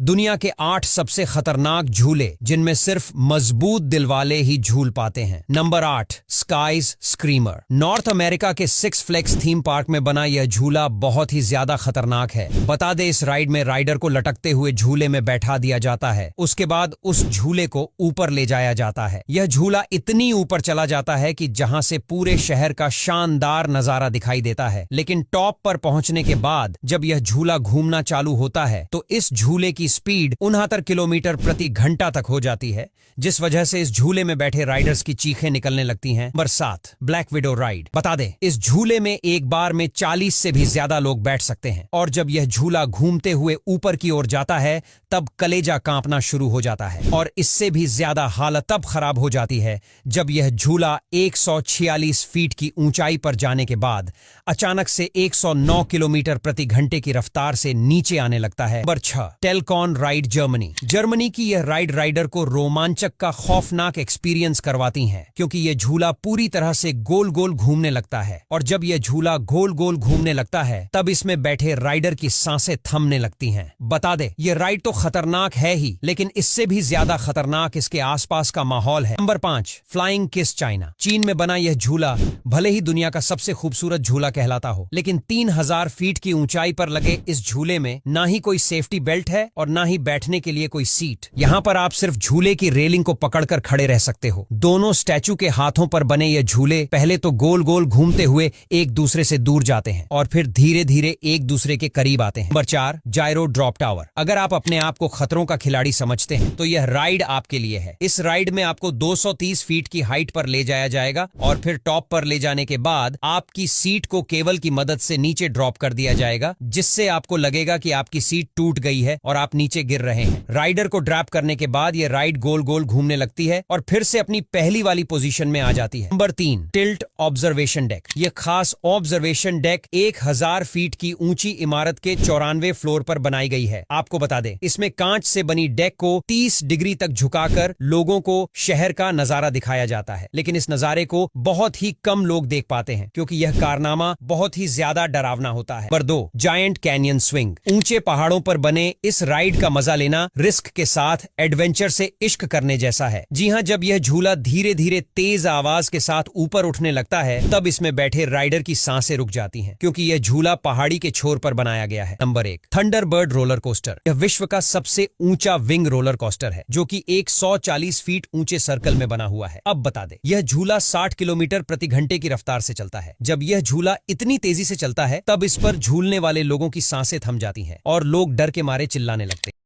दुनिया के 8 सबसे खतरनाक झूले जिनमें सिर्फ मजबूत दिल वाले ही झूल पाते हैं। Number 8, sky's screamer. North America के सिक्स फ्लैग्स थीम पार्क में बना यह झूला बहुत ही ज्यादा खतरनाक है। बता दे, इस राइड में राइडर को लटकते हुए झूले में बैठा दिया जाता है। उसके बाद उस झूले को ऊपर ले जाया जाता है। यह झूला इतनी ऊपर चला जाता है कि जहां से पूरे शहर का शानदार नजारा दिखाई देता है। लेकिन टॉप पर पहुंचने के बाद जब यह झूला घूमना चालू होता है तो इस झूले की स्पीड 69 किलोमीटर प्रति घंटा तक हो जाती है, जिस वजह से इस झूले में बैठे राइडर्स की चीखें निकलने लगती हैं। Number 7, black window ride. बता दें, इस झूले में एक बार में 40 से भी ज्यादा लोग बैठ सकते हैं और जब यह झूला घूमते हुए ऊपर की ओर जाता है तब कलेजा कांपना शुरू हो जाता है। और इससे भी ज्यादा हालत तब खराब हो जाती है जब यह झूला 146 फीट की ऊंचाई पर जाने के बाद अचानक से 109 किलोमीटर प्रति घंटे की रफ्तार से नीचे आने लगता है। Number 6, Talocan ride Germany. Germany की यह राइड राइडर को रोमांचक का खौफनाक एक्सपीरियंस करवाती है, क्योंकि यह झूला पूरी तरह से गोल गोल घूमने लगता है और जब यह झूला गोल गोल घूमने लगता है तब इसमें बैठे राइडर की सांसें थमने लगती हैं। बता दे, यह राइड तो खतरनाक है ही, लेकिन इससे भी ज्यादा खतरनाक इसके आसपास का माहौल है। Number 5, flying kiss China. चीन में बना यह झूला भले ही दुनिया का सबसे खूबसूरत झूला कहलाता हो, लेकिन 3000 फीट की ऊंचाई पर लगे इस झूले में ना ही कोई सेफ्टी बेल्ट है और ना ही बैठने के लिए कोई सीट। यहाँ पर आप सिर्फ झूले की रेलिंग को पकड़कर खड़े रह सकते हो। दोनों स्टैचू के हाथों पर बने ये झूले पहले तो गोल गोल घूमते हुए एक दूसरे से दूर जाते हैं और फिर धीरे धीरे एक दूसरे के करीब आते हैं। Number 4, gyro drop tower. अगर आप अपने आप को खतरों का खिलाड़ी समझते हैं तो यह राइड आपके लिए है। इस राइड में आपको 230 फीट की हाइट पर ले जाया जाएगा और फिर टॉप पर ले जाने के बाद आपकी सीट को केबल की मदद से नीचे ड्रॉप कर दिया जाएगा, जिससे आपको लगेगा कि आपकी सीट टूट गई है और आप नीचे गिर रहे हैं। राइडर को ड्रॉप करने के बाद यह राइड गोल गोल घूमने लगती है और फिर से अपनी पहली वाली पोजीशन में आ जाती है। Number 3, tilt observation deck. यह खास ऑब्जर्वेशन डेक 1000 फीट की ऊंची इमारत के 94 फ्लोर पर बनाई गई है। आपको बता दें, इसमें कांच से बनी डेक को 30 डिग्री तक झुकाकर लोगों को शहर का नजारा दिखाया जाता है, लेकिन इस नजारे को बहुत ही कम लोग देख पाते हैं क्योंकि यह कारनामा बहुत ही ज्यादा डरावना होता है। Number 2, giant canyon swing. ऊंचे पहाड़ों पर बने इस राइड का मजा लेना रिस्क के साथ एडवेंचर से इश्क करने जैसा है। जी हां, जब यह झूला धीरे धीरे तेज आवाज के साथ ऊपर उठने लगता है तब इसमें बैठे राइडर की सांसें रुक जाती हैं, क्योंकि यह झूला पहाड़ी के छोर पर बनाया गया है। Number 1, Thunderbird roller coaster. यह विश्व का सबसे ऊंचा विंग रोलर कोस्टर है जो कि 140 फीट ऊंचे सर्कल में बना हुआ है। अब बता दे, यह झूला 60 किलोमीटर प्रति घंटे की रफ्तार से चलता है। जब यह झूला इतनी तेजी से चलता है तब इस पर झूलने वाले लोगों की सांसें थम जाती हैं और लोग डर के मारे चिल्लाने लगते हैं।